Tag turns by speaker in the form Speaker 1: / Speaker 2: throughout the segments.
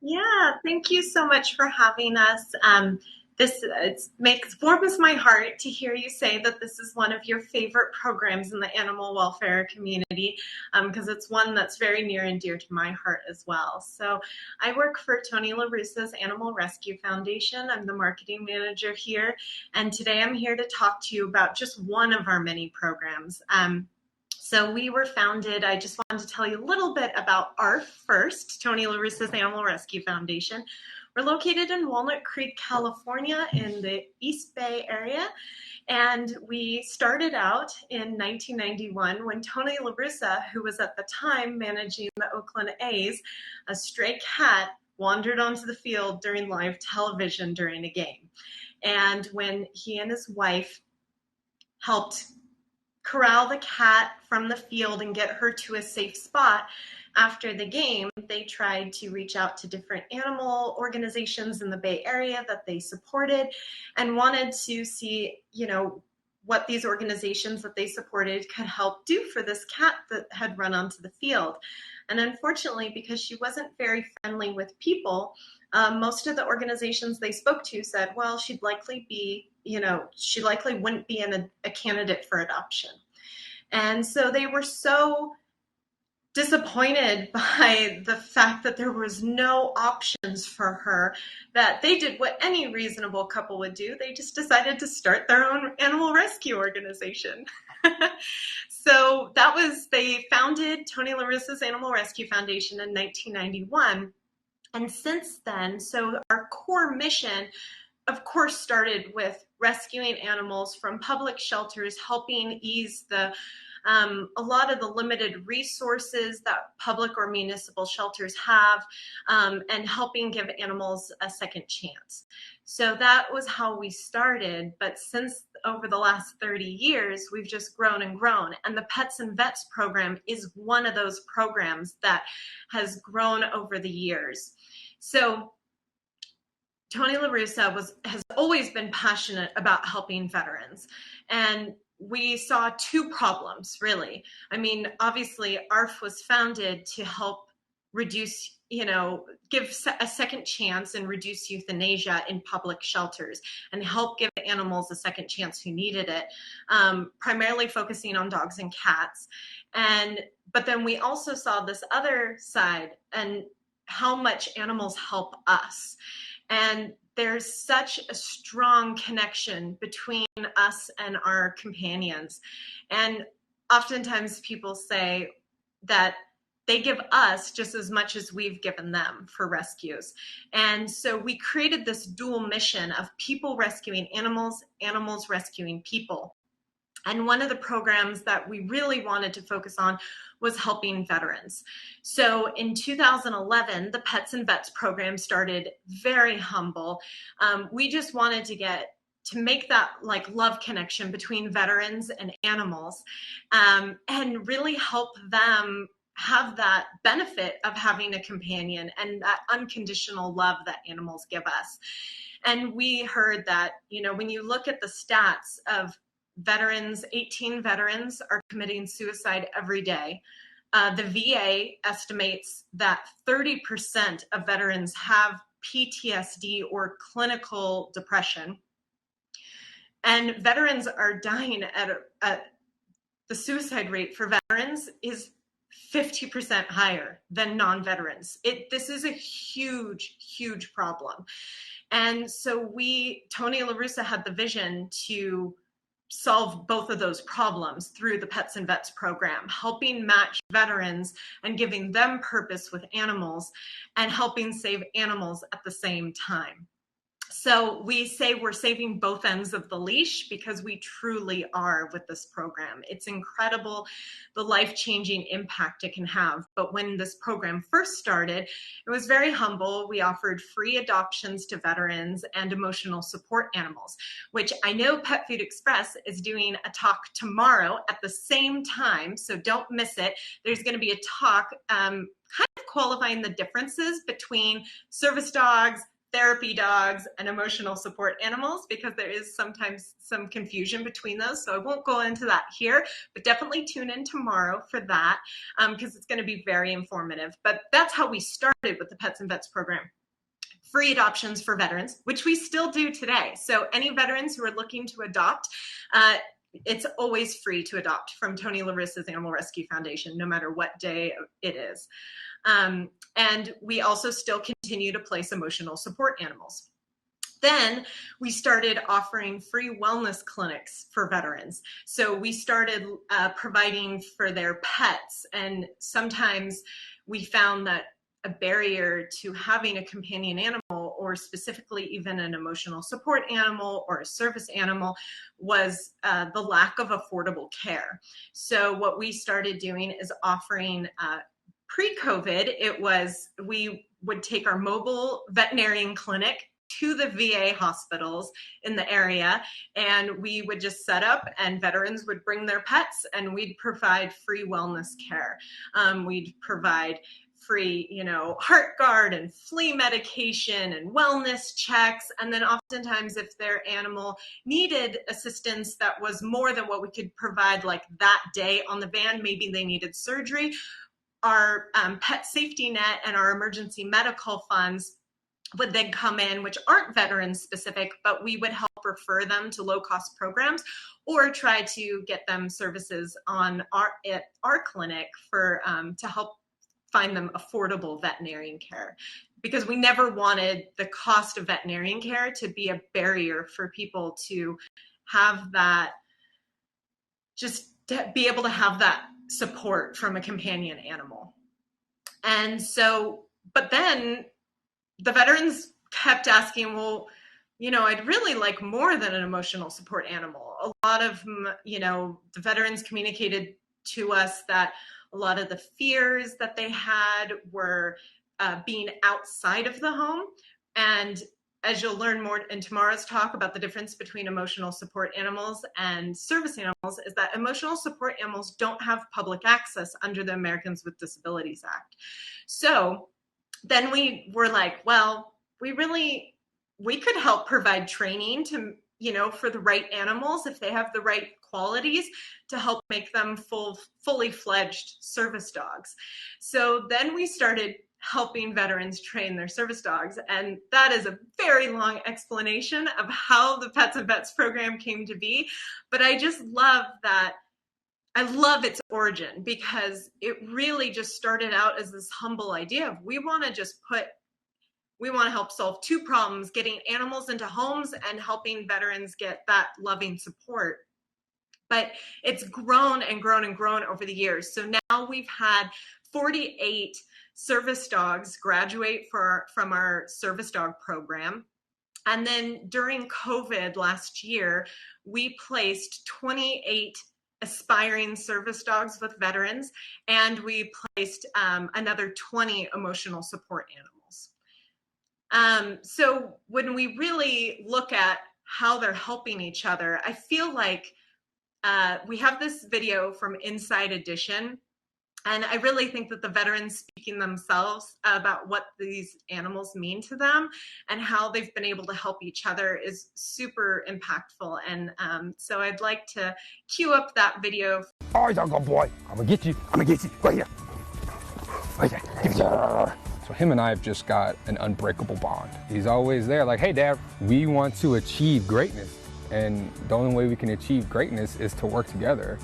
Speaker 1: Yeah, thank you so much for having us. This warms my heart to hear you say that this is one of your favorite programs in the animal welfare community, because it's one that's very near and dear to my heart as well. So, I work for Tony LaRussa's Animal Rescue Foundation. I'm the marketing manager here, and today I'm here to talk to you about just one of our many programs. So we were founded, I just wanted to tell you a little bit about ARF first, Tony LaRussa's Animal Rescue Foundation. We're located in Walnut Creek, California in the East Bay area. And we started out in 1991 when Tony LaRussa, who was at the time managing the Oakland A's, a stray cat wandered onto the field during live television during a game. And when he and his wife helped corral the cat from the field and get her to a safe spot after the game, they tried to reach out to different animal organizations in the Bay Area that they supported and wanted to see, what these organizations that they supported could help do for this cat that had run onto the field. And unfortunately, because she wasn't very friendly with people, most of the organizations they spoke to said, well, she'd likely be, she likely wouldn't be a candidate for adoption. And so they were so disappointed by the fact that there was no options for her that they did what any reasonable couple would do. They just decided to start their own animal rescue organization. So they founded Tony LaRussa's Animal Rescue Foundation in 1991. And since then, so our core mission, of course, started with rescuing animals from public shelters, helping ease a lot of the limited resources that public or municipal shelters have, and helping give animals a second chance. So that was how we started. But since over the last 30 years, we've just grown and grown. And the Pets and Vets program is one of those programs that has grown over the years. So Tony LaRussa has always been passionate about helping veterans. And we saw two problems, really. I mean, obviously, ARF was founded to help reduce, give a second chance and reduce euthanasia in public shelters and help give animals a second chance who needed it, primarily focusing on dogs and cats. But then we also saw this other side and how much animals help us. And there's such a strong connection between us and our companions. And oftentimes people say that they give us just as much as we've given them for rescues. And so we created this dual mission of people rescuing animals, animals rescuing people. And one of the programs that we really wanted to focus on was helping veterans. So in 2011, the Pets and Vets program started very humble. We just wanted to make that love connection between veterans and animals, and really help them have that benefit of having a companion and that unconditional love that animals give us. And we heard that, when you look at the stats of veterans, 18 veterans are committing suicide every day. The VA estimates that 30% of veterans have PTSD or clinical depression. And veterans are dying at the suicide rate for veterans is 50% higher than non-veterans. This is a huge, huge problem. And so Tony LaRussa had the vision to solve both of those problems through the Pets and Vets program, helping match veterans and giving them purpose with animals and helping save animals at the same time. So we say we're saving both ends of the leash because we truly are with this program. It's incredible the life-changing impact it can have. But when this program first started, it was very humble. We offered free adoptions to veterans and emotional support animals, which I know Pet Food Express is doing a talk tomorrow at the same time, so don't miss it. There's going to be a talk kind of qualifying the differences between service dogs, therapy dogs and emotional support animals, because there is sometimes some confusion between those. So I won't go into that here, but definitely tune in tomorrow for that, because it's going to be very informative. But that's how we started with the Pets and Vets program. Free adoptions for veterans, which we still do today. So any veterans who are looking to adopt, it's always free to adopt from Tony Larissa's Animal Rescue Foundation, no matter what day it is. And we also still continue to place emotional support animals. Then we started offering free wellness clinics for veterans. So we started providing for their pets, and sometimes we found that a barrier to having a companion animal, or specifically even an emotional support animal or a service animal, was the lack of affordable care. So what we started doing is offering pre-COVID, we would take our mobile veterinarian clinic to the VA hospitals in the area, and we would just set up, and veterans would bring their pets, and we'd provide free wellness care. We'd provide free, heart guard and flea medication and wellness checks. And then oftentimes if their animal needed assistance that was more than what we could provide like that day on the van, maybe they needed surgery, our pet safety net and our emergency medical funds would then come in, which aren't veteran specific, but we would help refer them to low cost programs or try to get them services at our clinic to help find them affordable veterinarian care, because we never wanted the cost of veterinarian care to be a barrier for people to have that, just to be able to have that support from a companion animal. And so, but then the veterans kept asking, well, I'd really like more than an emotional support animal. A lot of, the veterans communicated to us that a lot of the fears that they had were being outside of the home. And as you'll learn more in tomorrow's talk about the difference between emotional support animals and service animals, is that emotional support animals don't have public access under the Americans with Disabilities Act. So then we were like, well, we could help provide training to, for the right animals, if they have the right qualities, to help make them fully fledged service dogs. So then we started helping veterans train their service dogs. And that is a very long explanation of how the Pets and Vets program came to be. But I just love that. I love its origin, because it really just started out as this humble idea of we want to help solve two problems: getting animals into homes and helping veterans get that loving support. But it's grown and grown and grown over the years. So now we've had 48 service dogs graduate from our service dog program. And then during COVID last year, we placed 28 aspiring service dogs with veterans, and we placed another 20 emotional support animals. So when we really look at how they're helping each other, I feel like we have this video from Inside Edition, and I really think that the veterans speaking themselves about what these animals mean to them and how they've been able to help each other is super impactful. And so I'd like to cue up that video.
Speaker 2: All right, dog boy, I'm gonna get you. Right here. Right here. So him and I have just got an unbreakable bond. He's always there like, hey, Dad, we want to achieve greatness. And the only way we can achieve greatness is to work together.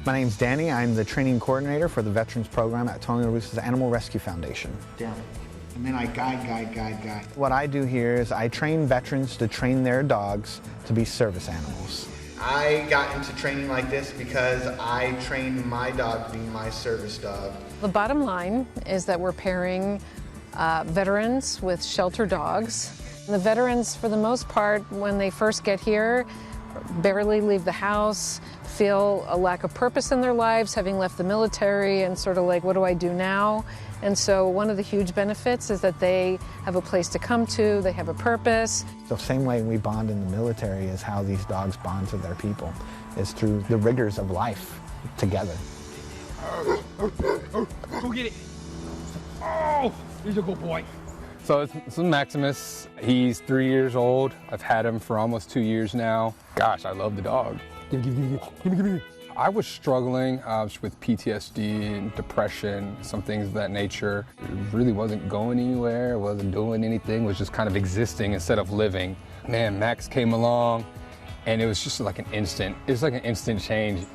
Speaker 3: My name's Danny. I'm the training coordinator for the Veterans Program at Tony LaRussa's Animal Rescue Foundation.
Speaker 4: Down. And then I guide.
Speaker 3: What I do here is I train veterans to train their dogs to be service animals.
Speaker 4: I got into training like this because I trained my dog to be my service dog.
Speaker 5: The bottom line is that we're pairing veterans with shelter dogs. The veterans, for the most part, when they first get here, barely leave the house, feel a lack of purpose in their lives, having left the military, and sort of like, what do I do now? And so one of the huge benefits is that they have a place to come to, they have a purpose.
Speaker 3: The same way we bond in the military is how these dogs bond to their people, is through the rigors of life together.
Speaker 2: Go get it. Oh, he's a good boy. So it's Maximus. He's 3 years old. I've had him for almost 2 years now. Gosh, I love the dog. Give me. I was struggling with PTSD and depression, some things of that nature. It really wasn't going anywhere, wasn't doing anything, was just kind of existing instead of living. Man, Max came along and it was just like an instant, it was like an instant change.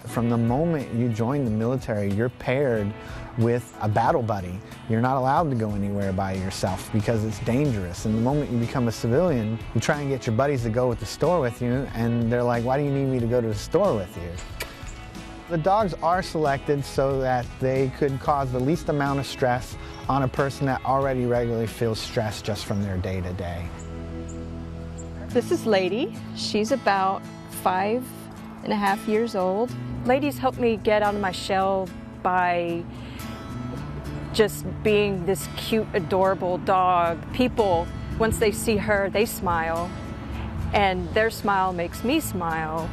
Speaker 3: From the moment you join the military, you're paired with a battle buddy. You're not allowed to go anywhere by yourself because it's dangerous. And the moment you become a civilian, you try and get your buddies to go to the store with you, and they're like, why do you need me to go to the store with you? The dogs are selected so that they could cause the least amount of stress on a person that already regularly feels stressed just from their day-to-day.
Speaker 6: This is Lady. She's about 5.5 years old. Lady's helped me get out of my shell by just being this cute, adorable dog. People, once they see her, they smile, and their smile makes me smile.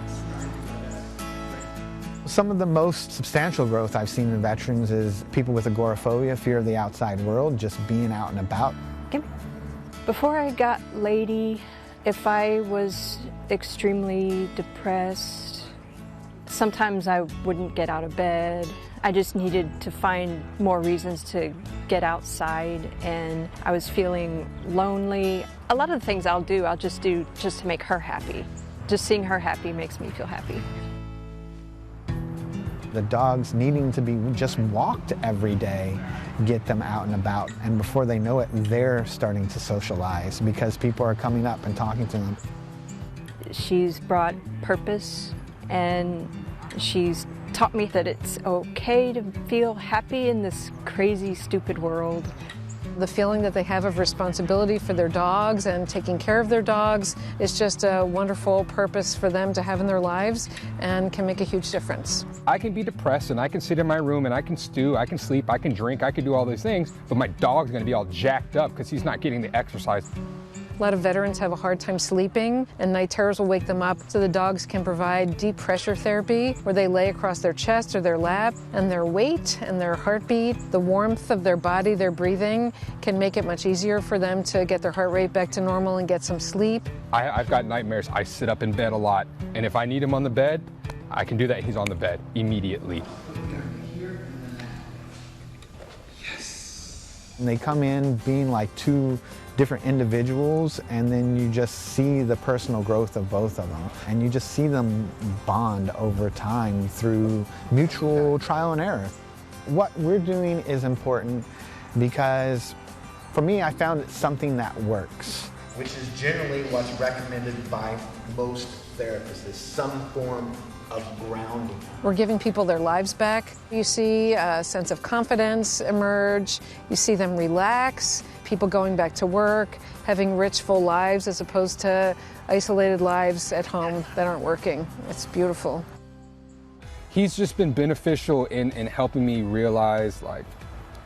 Speaker 3: Some of the most substantial growth I've seen in veterans is people with agoraphobia, fear of the outside world, just being out and about.
Speaker 6: Before I got Lady, if I was extremely depressed, sometimes I wouldn't get out of bed. I just needed to find more reasons to get outside, and I was feeling lonely. A lot of the things I'll do just to make her happy. Just seeing her happy makes me feel happy.
Speaker 3: The dogs needing to be just walked every day get them out and about, and before they know it, they're starting to socialize because people are coming up and talking to them.
Speaker 6: She's brought purpose, and she's taught me that it's okay to feel happy in this crazy, stupid world.
Speaker 5: The feeling that they have of responsibility for their dogs and taking care of their dogs is just a wonderful purpose for them to have in their lives and can make a huge difference.
Speaker 2: I can be depressed and I can sit in my room and I can stew, I can sleep, I can drink, I can do all these things, but my dog's gonna be all jacked up because he's not getting the exercise.
Speaker 5: A lot of veterans have a hard time sleeping, and night terrors will wake them up, so the dogs can provide deep pressure therapy where they lay across their chest or their lap, and their weight and their heartbeat, the warmth of their body, their breathing, can make it much easier for them to get their heart rate back to normal and get some sleep.
Speaker 2: I've got nightmares. I sit up in bed a lot, and if I need him on the bed, I can do that. He's on the bed immediately.
Speaker 3: And they come in being like two different individuals, and then you just see the personal growth of both of them. And you just see them bond over time through mutual trial and error. What we're doing is important because, for me, I found it's something that works.
Speaker 4: Which is generally what's recommended by most therapists, is some form of grounding.
Speaker 5: We're giving people their lives back. You see a sense of confidence emerge. You see them relax. People going back to work, having rich, full lives as opposed to isolated lives at home that aren't working. It's beautiful.
Speaker 2: He's just been beneficial in helping me realize, like,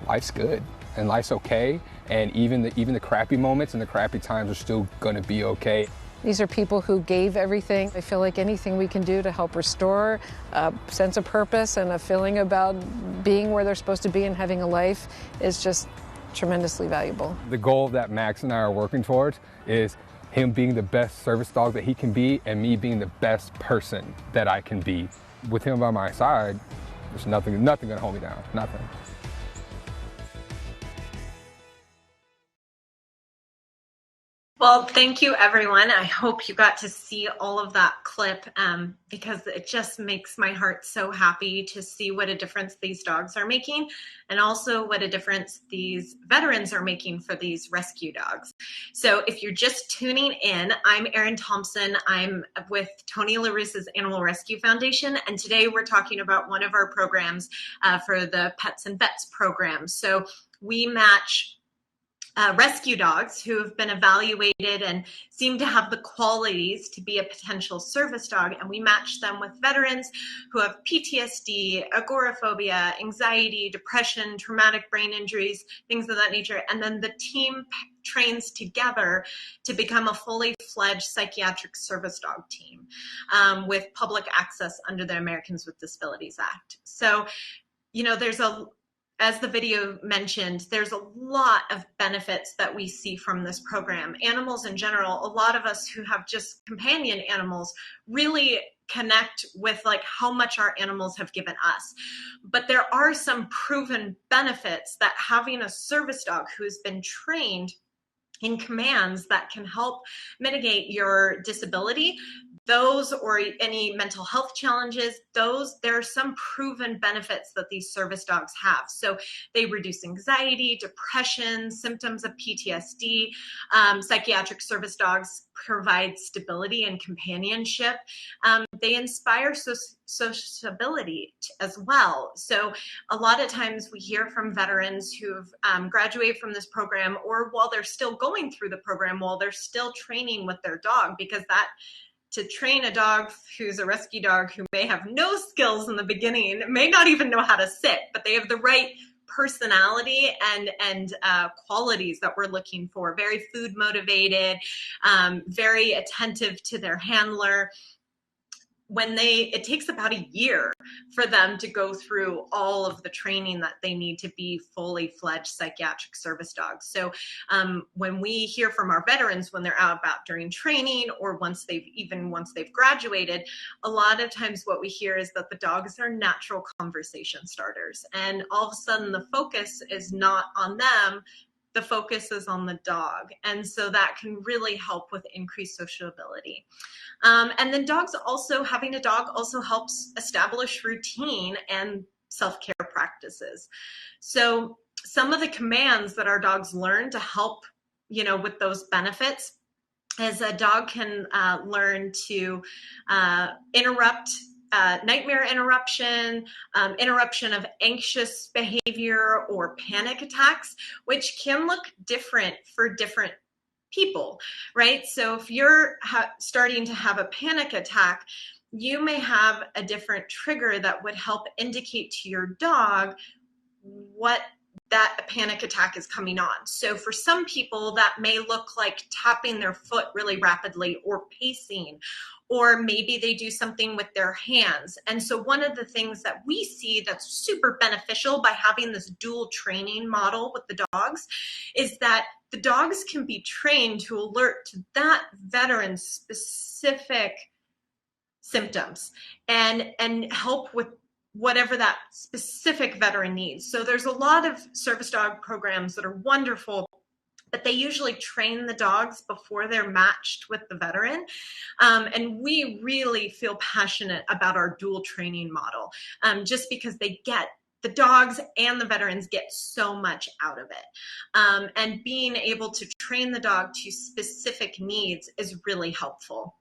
Speaker 2: life's good and life's okay, and even the crappy moments and the crappy times are still gonna be okay.
Speaker 5: These are people who gave everything. I feel like anything we can do to help restore a sense of purpose and a feeling about being where they're supposed to be and having a life is just tremendously valuable.
Speaker 2: The goal that Max and I are working towards is him being the best service dog that he can be and me being the best person that I can be. With him by my side, there's nothing gonna hold me down, nothing.
Speaker 1: Well, thank you, everyone. I hope you got to see all of that clip because it just makes my heart so happy to see what a difference these dogs are making and also what a difference these veterans are making for these rescue dogs. So if you're just tuning in, I'm Erin Thompson. I'm with Tony LaRussa's Animal Rescue Foundation, and today we're talking about one of our programs for the Pets and Vets program. So we match rescue dogs who have been evaluated and seem to have the qualities to be a potential service dog. And we match them with veterans who have PTSD, agoraphobia, anxiety, depression, traumatic brain injuries, things of that nature. And then the team trains together to become a fully fledged psychiatric service dog team with public access under the Americans with Disabilities Act. So, you know, as the video mentioned, there's a lot of benefits that we see from this program. Animals in general, a lot of us who have just companion animals really connect with like how much our animals have given us. But there are some proven benefits that having a service dog who's been trained in commands that can help mitigate your disability, those or any mental health challenges, there are some proven benefits that these service dogs have. So they reduce anxiety, depression, symptoms of PTSD. Psychiatric service dogs provide stability and companionship. They inspire sociability as well. So a lot of times we hear from veterans who've graduated from this program, or while they're still going through the program, while they're still training with their dog, because to train a dog who's a rescue dog who may have no skills in the beginning, may not even know how to sit, but they have the right personality and qualities that we're looking for. Very food motivated, very attentive to their handler. It takes about a year for them to go through all of the training that they need to be fully fledged psychiatric service dogs. So when we hear from our veterans when they're out about during training, or once they've graduated, a lot of times what we hear is that the dogs are natural conversation starters, and all of a sudden the focus is not on them. The focus is on the dog. And so that can really help with increased sociability. And then having a dog also helps establish routine and self-care practices. So some of the commands that our dogs learn to help, with those benefits is a dog can learn to interrupt nightmare interruption, interruption of anxious behavior or panic attacks, which can look different for different people, right? So if you're starting to have a panic attack, you may have a different trigger that would help indicate to your dog what that panic attack is coming on. So for some people, that may look like tapping their foot really rapidly or pacing, or maybe they do something with their hands. And so one of the things that we see that's super beneficial by having this dual training model with the dogs is that the dogs can be trained to alert to that veteran's specific symptoms and help with whatever that specific veteran needs. So there's a lot of service dog programs that are wonderful, but they usually train the dogs before they're matched with the veteran. And we really feel passionate about our dual training model, just because the dogs and the veterans get so much out of it. And being able to train the dog to specific needs is really helpful.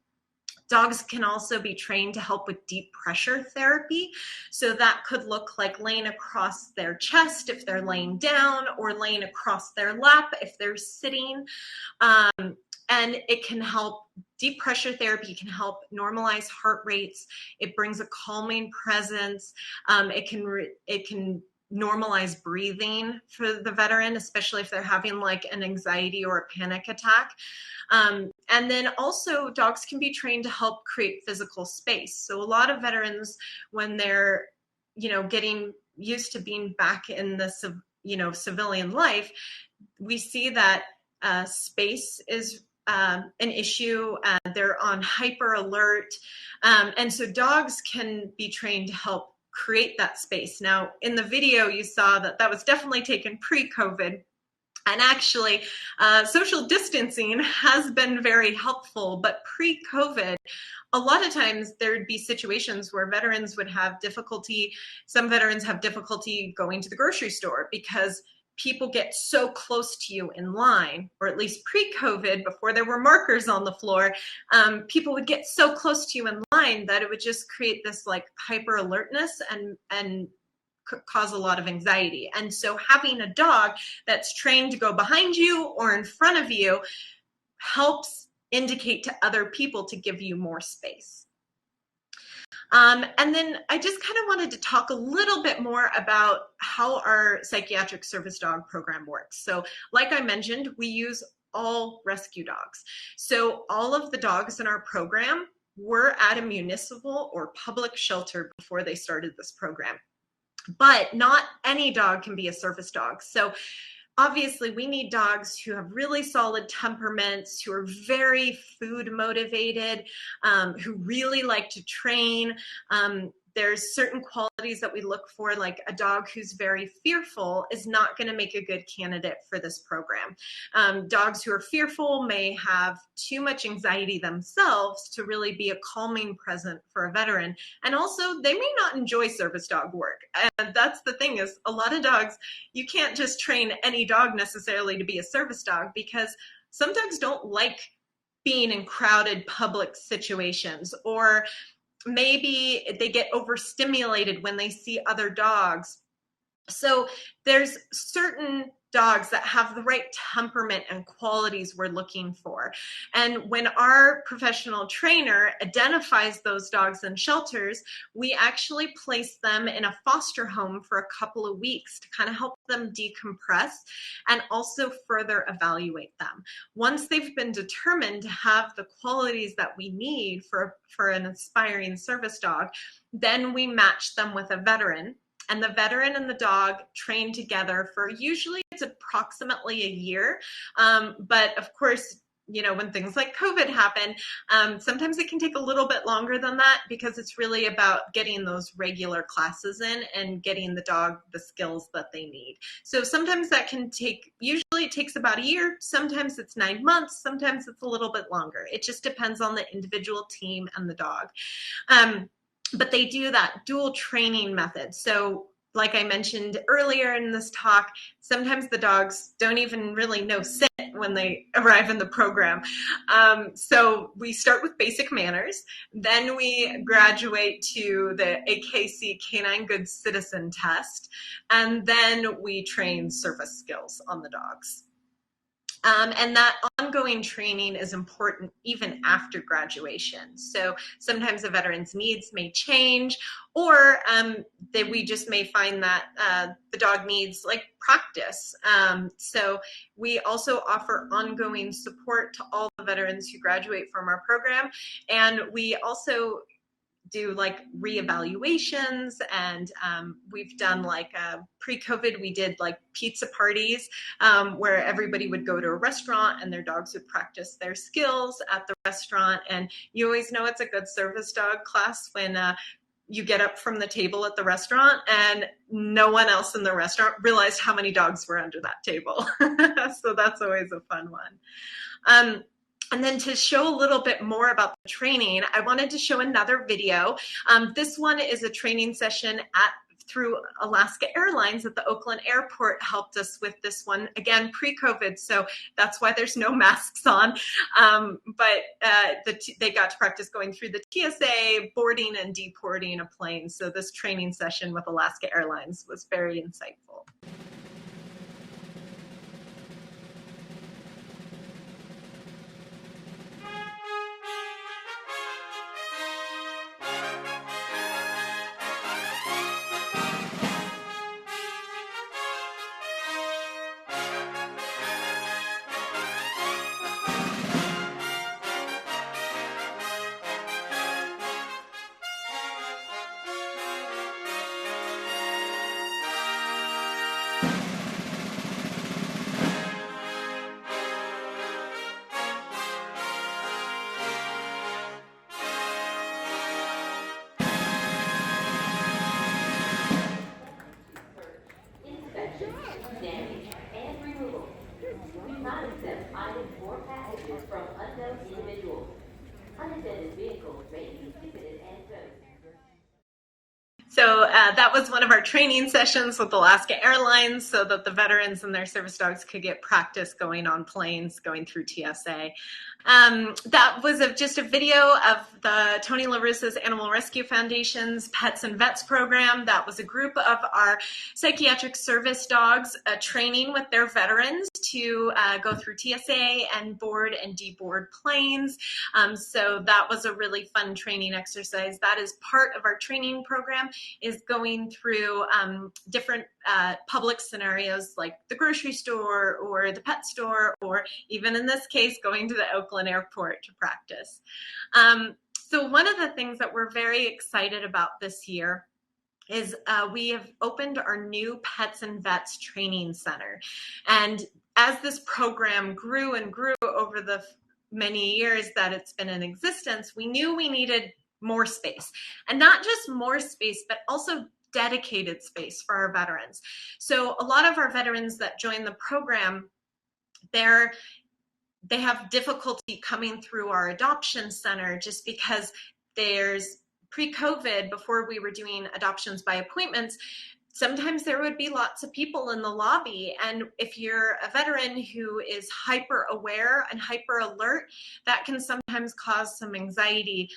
Speaker 1: Dogs can also be trained to help with deep pressure therapy. So that could look like laying across their chest if they're laying down, or laying across their lap if they're sitting. And it can help, deep pressure therapy can help normalize heart rates. It brings a calming presence. It can normalize breathing for the veteran, especially if they're having like an anxiety or a panic attack. And then also dogs can be trained to help create physical space. So a lot of veterans, when they're, getting used to being back in the, civilian life, we see that space is an issue. They're on hyper alert. And so dogs can be trained to help create that space. Now, in the video, you saw that was definitely taken pre-COVID. And actually, social distancing has been very helpful, but pre-COVID, a lot of times there'd be situations where veterans would have difficulty. Some veterans have difficulty going to the grocery store because people get so close to you in line, or at least pre-COVID, before there were markers on the floor, people would get so close to you in line that it would just create this like hyper alertness and cause a lot of anxiety. And so having a dog that's trained to go behind you or in front of you helps indicate to other people to give you more space. And then I just kind of wanted to talk a little bit more about how our psychiatric service dog program works. So like I mentioned, we use all rescue dogs. So all of the dogs in our program were at a municipal or public shelter before they started this program. But not any dog can be a service dog. So obviously, we need dogs who have really solid temperaments, who are very food motivated, who really like to train. There's certain qualities that we look for, like a dog who's very fearful is not going to make a good candidate for this program. Dogs who are fearful may have too much anxiety themselves to really be a calming present for a veteran. And also, they may not enjoy service dog work. And that's the thing, is a lot of dogs, you can't just train any dog necessarily to be a service dog, because some dogs don't like being in crowded public situations, or maybe they get overstimulated when they see other dogs. So there's certain dogs that have the right temperament and qualities we're looking for. And when our professional trainer identifies those dogs in shelters, we actually place them in a foster home for a couple of weeks to kind of help them decompress and also further evaluate them. Once they've been determined to have the qualities that we need for an aspiring service dog, then we match them with a veteran. And the veteran and the dog train together for, usually it's approximately a year. But of course, you know, when things like COVID happen, sometimes it can take a little bit longer than that, because it's really about getting those regular classes in and getting the dog the skills that they need. So sometimes that can take, usually it takes about a year. Sometimes it's 9 months. Sometimes it's a little bit longer. It just depends on the individual team and the dog. But they do that dual training method. So like I mentioned earlier in this talk, sometimes the dogs don't even really know sit when they arrive in the program. So we start with basic manners, then we graduate to the AKC Canine Good Citizen test, and then we train service skills on the dogs. And that ongoing training is important even after graduation. So sometimes a veteran's needs may change, or that we just may find that the dog needs like practice. So we also offer ongoing support to all the veterans who graduate from our program. And we also do like reevaluations, and we've done like pre-COVID, we did like pizza parties where everybody would go to a restaurant and their dogs would practice their skills at the restaurant. And you always know it's a good service dog class when you get up from the table at the restaurant and no one else in the restaurant realized how many dogs were under that table. So that's always a fun one. And then to show a little bit more about the training, I wanted to show another video. This one is a training session through Alaska Airlines at the Oakland airport. Helped us with this one, again, pre-COVID, so that's why there's no masks on. But they got to practice going through the TSA, boarding and deporting a plane. So this training session with Alaska Airlines was very insightful. So that was one of our training sessions with Alaska Airlines, so that the veterans and their service dogs could get practice going on planes, going through TSA. That was just a video of the Tony La Russa's Animal Rescue Foundation's Pets and Vets program. That was a group of our psychiatric service dogs training with their veterans to go through TSA and board and deboard planes. So that was a really fun training exercise. That is part of our training program, is going through different public scenarios like the grocery store or the pet store, or even in this case, going to the Oakland airport to practice. So one of the things that we're very excited about this year is we have opened our new Pets and Vets Training Center. And as this program grew and grew over the many years that it's been in existence, we knew we needed more space. And not just more space, but also dedicated space for our veterans. So a lot of our veterans that join the program, they have difficulty coming through our adoption center just because there's pre-COVID, before we were doing adoptions by appointments, sometimes there would be lots of people in the lobby. And if you're a veteran who is hyper aware and hyper alert, that can sometimes cause some anxiety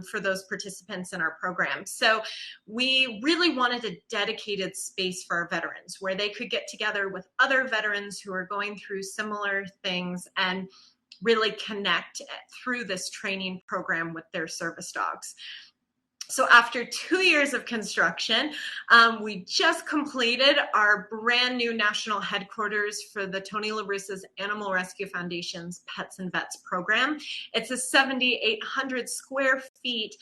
Speaker 1: for those participants in our program. So we really wanted a dedicated space for our veterans where they could get together with other veterans who are going through similar things and really connect through this training program with their service dogs. So after 2 years of construction, we just completed our brand new national headquarters for the Tony La Russa's Animal Rescue Foundation's Pets and Vets program. It's a 7,800 square feet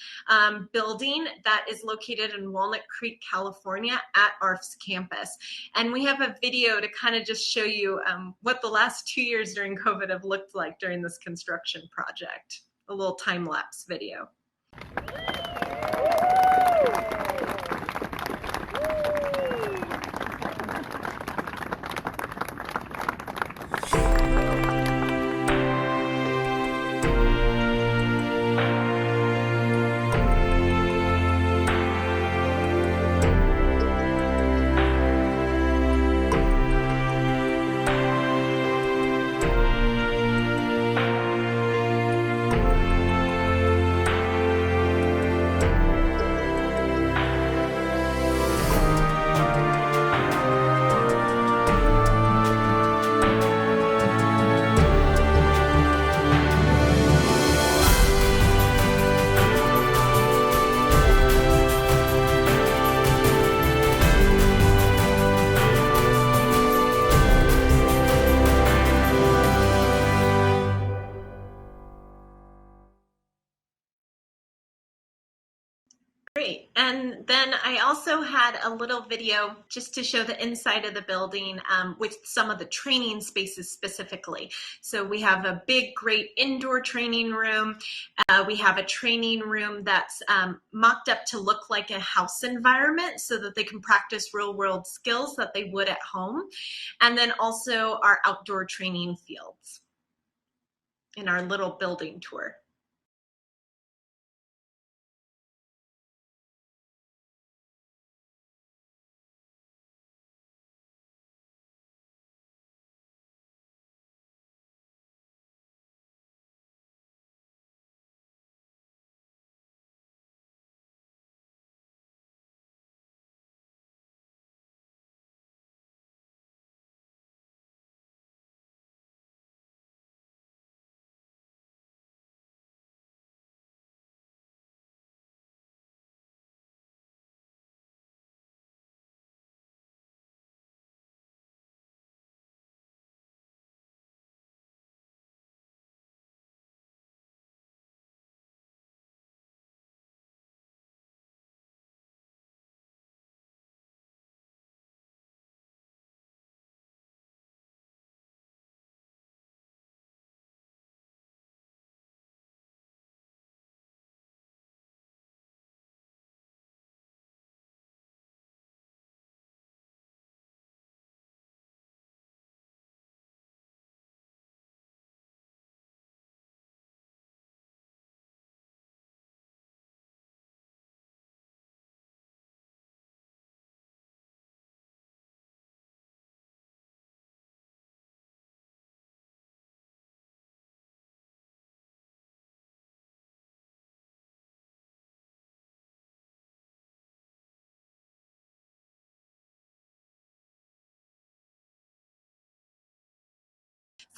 Speaker 1: building that is located in Walnut Creek, California at ARF's campus. And we have a video to kind of just show you what the last 2 years during COVID have looked like during this construction project. A little time-lapse video. Great. And then I also had a little video just to show the inside of the building with some of the training spaces specifically. So we have a big, great indoor training room. We have a training room that's mocked up to look like a house environment so that they can practice real world skills that they would at home. And then also our outdoor training fields in our little building tour.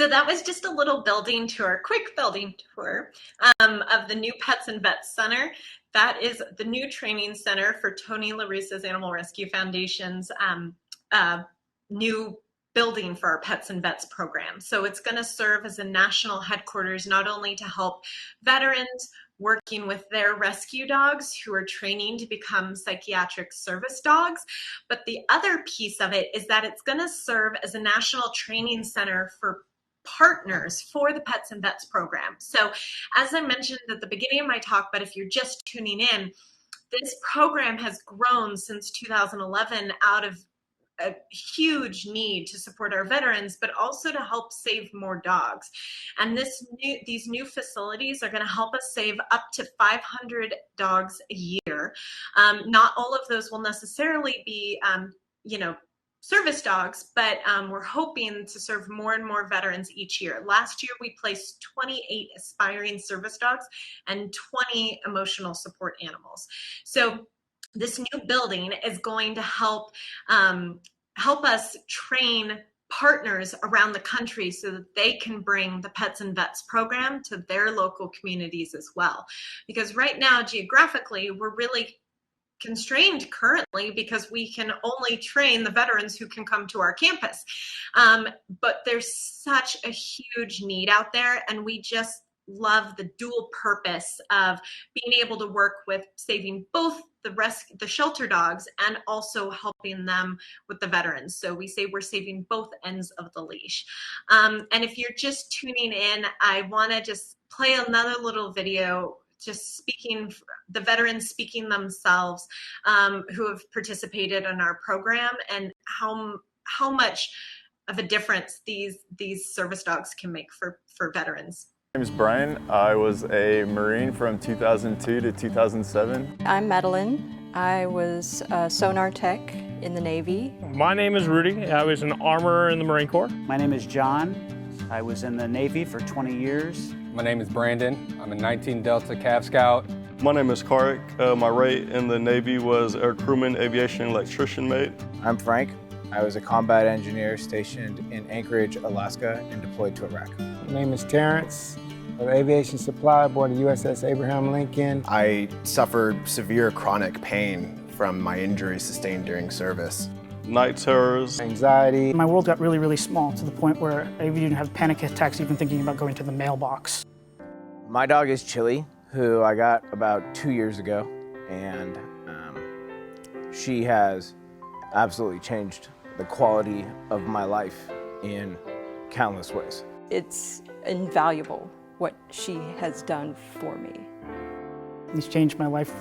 Speaker 1: So that was just a little building tour, quick building tour of the new Pets and Vets Center. That is the new training center for Tony LaRussa's Animal Rescue Foundation's new building for our Pets and Vets program. So it's going to serve as a national headquarters, not only to help veterans working with their rescue dogs who are training to become psychiatric service dogs, but the other piece of it is that it's going to serve as a national training center for partners for the Pets and Vets program. So as I mentioned at the beginning of my talk, but if you're just tuning in, this program has grown since 2011 out of a huge need to support our veterans, but also to help save more dogs. And these new facilities are going to help us save up to 500 dogs a year. Not all of those will necessarily be, service dogs, but we're hoping to serve more and more veterans each year. Last year, we placed 28 aspiring service dogs and 20 emotional support animals. So this new building is going to help us train partners around the country so that they can bring the Pets and Vets program to their local communities as well. Because right now, geographically, we're really constrained currently because we can only train the veterans who can come to our campus. But there's such a huge need out there, and we just love the dual purpose of being able to work with saving both the shelter dogs and also helping them with the veterans. So we say we're saving both ends of the leash. And if you're just tuning in, I want to just play another little video just speaking, the veterans speaking themselves who have participated in our program, and how much of a difference these service dogs can make for veterans.
Speaker 7: My name is Brian. I was a Marine from 2002 to 2007.
Speaker 6: I'm Madeline. I was a sonar tech in the Navy.
Speaker 8: My name is Rudy. I was an armorer in the Marine Corps.
Speaker 9: My name is John. I was in the Navy for 20 years.
Speaker 2: My name is Brandon. I'm a 19 Delta Cav Scout.
Speaker 10: My name is Karik. My rate in the Navy was air crewman, aviation electrician mate.
Speaker 11: I'm Frank. I was a combat engineer stationed in Anchorage, Alaska, and deployed to Iraq.
Speaker 12: My name is Terrence, of aviation supply aboard the USS Abraham Lincoln.
Speaker 13: I suffered severe chronic pain from my injuries sustained during service.
Speaker 10: Night terrors.
Speaker 12: Anxiety.
Speaker 14: My world got really, really small to the point where I even have panic attacks even thinking about going to the mailbox.
Speaker 11: My dog is Chili, who I got about 2 years ago, and she has absolutely changed the quality of my life in countless ways.
Speaker 6: It's invaluable what she has done for me.
Speaker 14: It's changed my life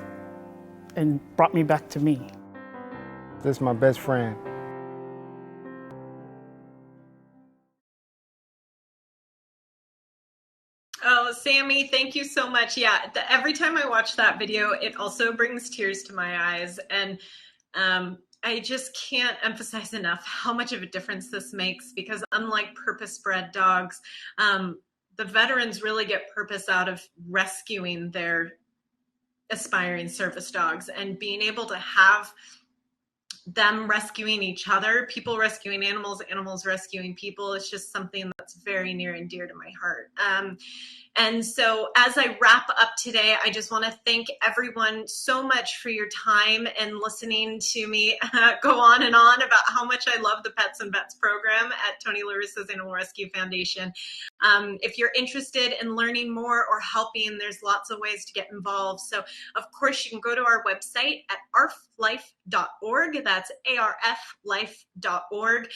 Speaker 14: and brought me back to me.
Speaker 12: This is my best friend.
Speaker 1: Oh, Sammy, thank you so much. Yeah, every time I watch that video, it also brings tears to my eyes. And I just can't emphasize enough how much of a difference this makes, because unlike purpose-bred dogs, the veterans really get purpose out of rescuing their aspiring service dogs and being able to have them rescuing each other, people rescuing animals, animals rescuing people. It's just something that's very near and dear to my heart. And so as I wrap up today, I just want to thank everyone so much for your time and listening to me go on and on about how much I love the Pets and Vets program at Tony LaRussa's Animal Rescue Foundation. If you're interested in learning more or helping, there's lots of ways to get involved. So of course you can go to our website at arflife.org. That's arflife.org.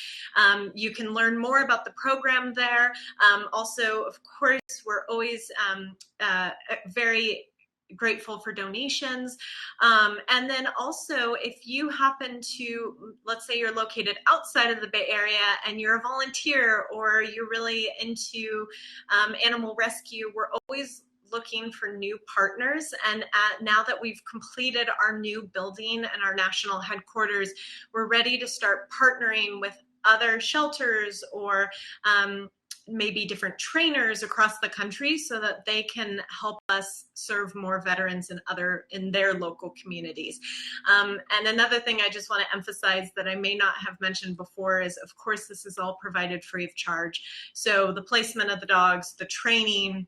Speaker 1: You can learn more about the program there. Also, of course, we're always very grateful for donations. And then also, if you happen to, let's say you're located outside of the Bay Area and you're a volunteer or you're really into animal rescue, we're always looking for new partners. And now that we've completed our new building and our national headquarters, we're ready to start partnering with other shelters or maybe different trainers across the country so that they can help us serve more veterans in their local communities. And another thing I just want to emphasize that I may not have mentioned before is, of course, this is all provided free of charge. So the placement of the dogs, the training,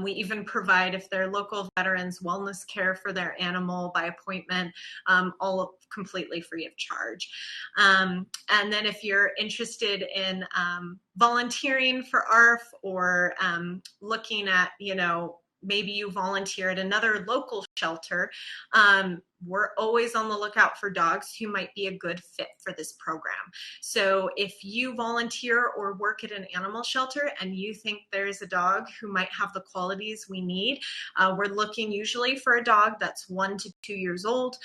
Speaker 1: we even provide, if they're local veterans, wellness care for their animal by appointment, all completely free of charge. And then if you're interested in volunteering for ARF or looking at, maybe you volunteer at another local shelter, we're always on the lookout for dogs who might be a good fit for this program. So if you volunteer or work at an animal shelter and you think there's a dog who might have the qualities we need, we're looking usually for a dog that's 1 to 2 years old.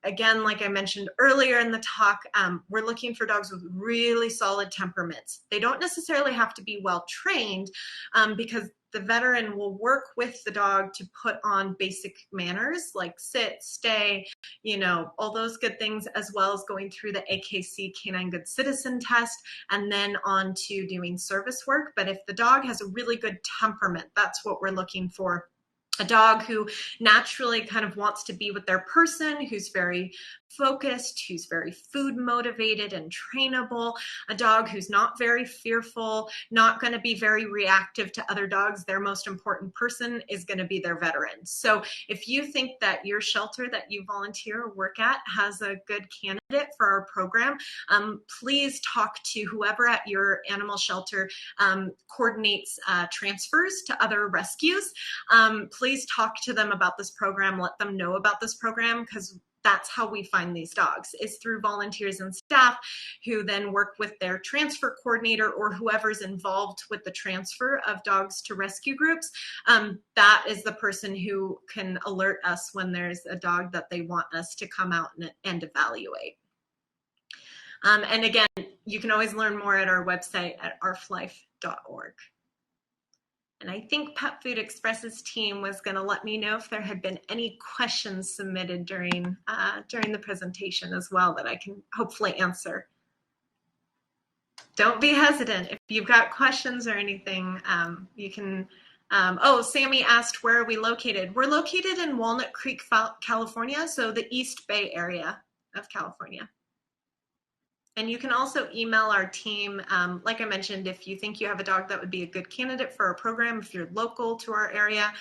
Speaker 1: Again, like I mentioned earlier in the talk, we're looking for dogs with really solid temperaments. They don't necessarily have to be well trained, because the veteran will work with the dog to put on basic manners like sit, stay, all those good things, as well as going through the AKC Canine Good Citizen test and then on to doing service work. But if the dog has a really good temperament, that's what we're looking for. A dog who naturally kind of wants to be with their person, who's very focused, who's very food motivated and trainable, a dog who's not very fearful, not going to be very reactive to other dogs. Their most important person is going to be their veteran. So if you think that your shelter that you volunteer or work at has a good candidate for our program, please talk to whoever at your animal shelter coordinates transfers to other rescues. Please talk to them about this program, let them know about this program, because that's how we find these dogs, is through volunteers and staff who then work with their transfer coordinator or whoever's involved with the transfer of dogs to rescue groups. That is the person who can alert us when there's a dog that they want us to come out and evaluate. And again, you can always learn more at our website at arflife.org. And I think Pet Food Express's team was going to let me know if there had been any questions submitted during the presentation as well that I can hopefully answer. Don't be hesitant. If you've got questions or anything, you can. Sammy asked, where are we located? We're located in Walnut Creek, California, so the East Bay area of California. And you can also email our team, like I mentioned, if you think you have a dog that would be a good candidate for our program, if you're local to our area,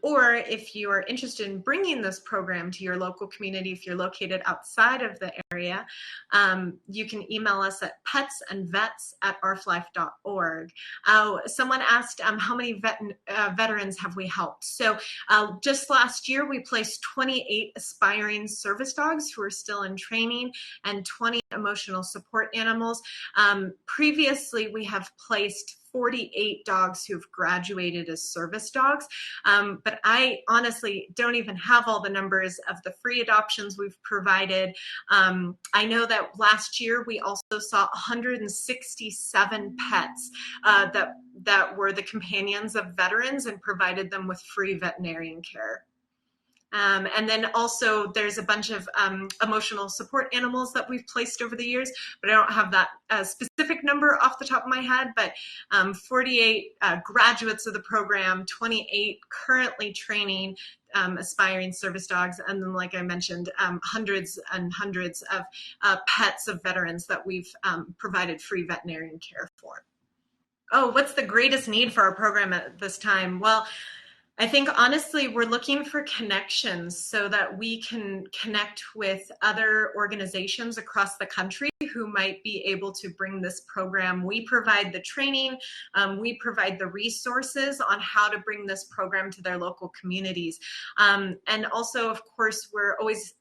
Speaker 1: or if you are interested in bringing this program to your local community, if you're located outside of the area, you can email us at petsandvets@arflife.org. Someone asked, how many veterans have we helped? So just last year, we placed 28 aspiring service dogs who are still in training and 20 emotional support animals. Previously, we have placed 48 dogs who've graduated as service dogs, but I honestly don't even have all the numbers of the free adoptions we've provided. I know that last year we also saw 167 pets that were the companions of veterans and provided them with free veterinarian care. And then also there's a bunch of emotional support animals that we've placed over the years, but I don't have that specific number off the top of my head, but 48 graduates of the program, 28 currently training aspiring service dogs, and then, like I mentioned, hundreds and hundreds of pets of veterans that we've provided free veterinarian care for. Oh, what's the greatest need for our program at this time? Well, I think honestly, we're looking for connections so that we can connect with other organizations across the country who might be able to bring this program. We provide the training, we provide the resources on how to bring this program to their local communities. And also, of course, we're always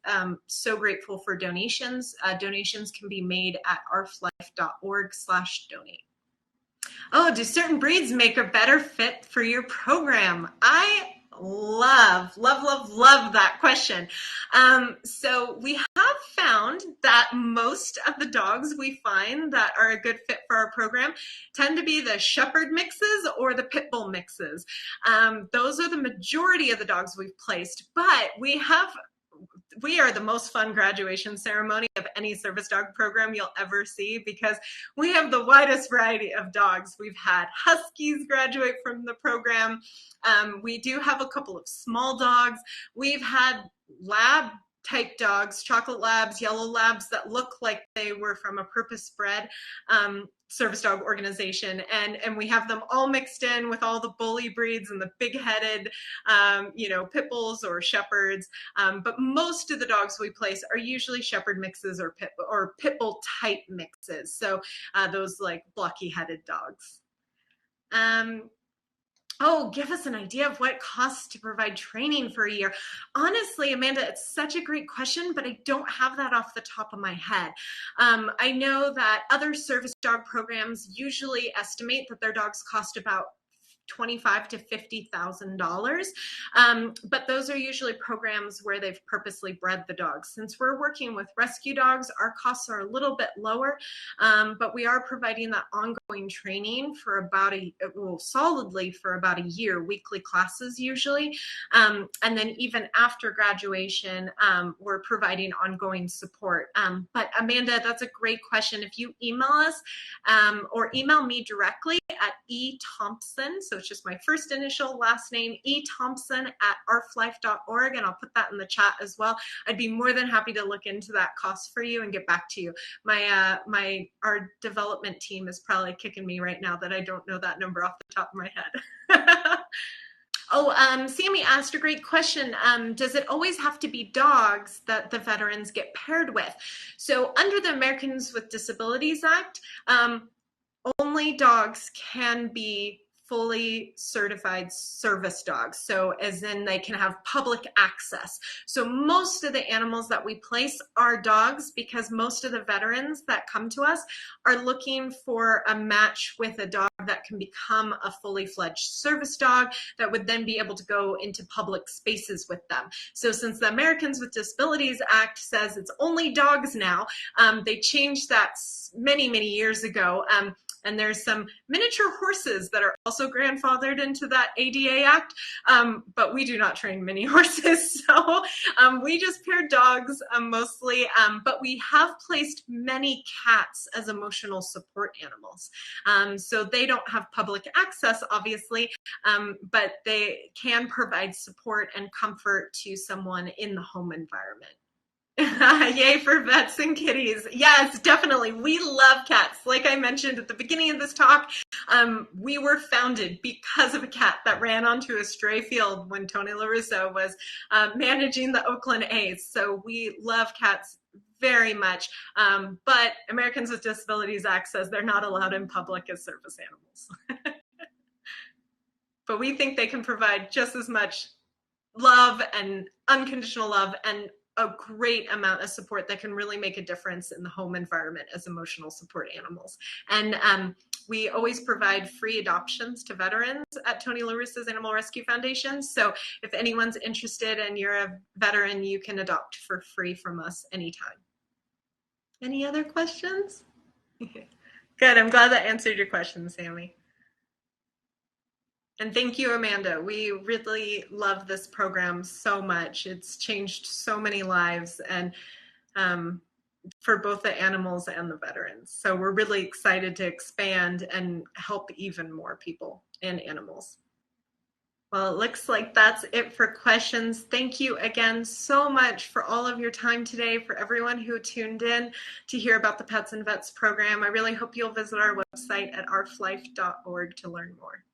Speaker 1: so grateful for donations. Donations can be made at arflife.org/donate. Oh, do certain breeds make a better fit for your program? I love that question. So we have found that most of the dogs we find that are a good fit for our program tend to be the shepherd mixes or the pit bull mixes. Those are the majority of the dogs we've placed, but we have we are the most fun graduation ceremony of any service dog program you'll ever see, because we have the widest variety of dogs. We've had Huskies graduate from the program. We do have a couple of small dogs. We've had lab type dogs, chocolate labs, yellow labs that look like they were from a purpose-bred service dog organization, and we have them all mixed in with all the bully breeds and the big-headed, pit bulls or shepherds. But most of the dogs we place are usually shepherd mixes or pit bull type mixes. So those like blocky-headed dogs. Oh, give us an idea of what it costs to provide training for a year. Honestly, Amanda, it's such a great question, but I don't have that off the top of my head. I know that other service dog programs usually estimate that their dogs cost about $25,000 to $50,000. But those are usually programs where they've purposely bred the dogs. Since we're working with rescue dogs, our costs are a little bit lower, but we are providing that ongoing training for solidly for about a year, weekly classes usually. And then even after graduation, we're providing ongoing support. But Amanda, that's a great question. If you email us or email me directly at ethompson, so it's just my first initial last name, ethompson@arflife.org, and I'll put that in the chat as well. I'd be more than happy to look into that cost for you and get back to you. Our development team is probably kicking me right now that I don't know that number off the top of my head. Sammy asked a great question. Does it always have to be dogs that the veterans get paired with? So under the Americans with Disabilities Act, only dogs can be fully certified service dogs. So as in they can have public access. So most of the animals that we place are dogs, because most of the veterans that come to us are looking for a match with a dog that can become a fully fledged service dog that would then be able to go into public spaces with them. So since the Americans with Disabilities Act says it's only dogs now, they changed that many, many years ago. And there's some miniature horses that are also grandfathered into that ADA Act, but we do not train mini horses, so we just pair dogs mostly, but we have placed many cats as emotional support animals. So they don't have public access, obviously, but they can provide support and comfort to someone in the home environment. Yay for vets and kitties. Yes, definitely. We love cats. Like I mentioned at the beginning of this talk, we were founded because of a cat that ran onto a stray field when Tony LaRusso was managing the Oakland A's. So we love cats very much. But Americans with Disabilities Act says they're not allowed in public as service animals. But we think they can provide just as much love and unconditional love and a great amount of support that can really make a difference in the home environment as emotional support animals. And we always provide free adoptions to veterans at Tony LaRusso's Animal Rescue Foundation. So if anyone's interested and you're a veteran, you can adopt for free from us anytime. Any other questions? Good, I'm glad that answered your question, Sammy. And thank you, Amanda. We really love this program so much. It's changed so many lives, and for both the animals and the veterans. So we're really excited to expand and help even more people and animals. Well, it looks like that's it for questions. Thank you again so much for all of your time today, for everyone who tuned in to hear about the Pets and Vets program. I really hope you'll visit our website at arflife.org to learn more.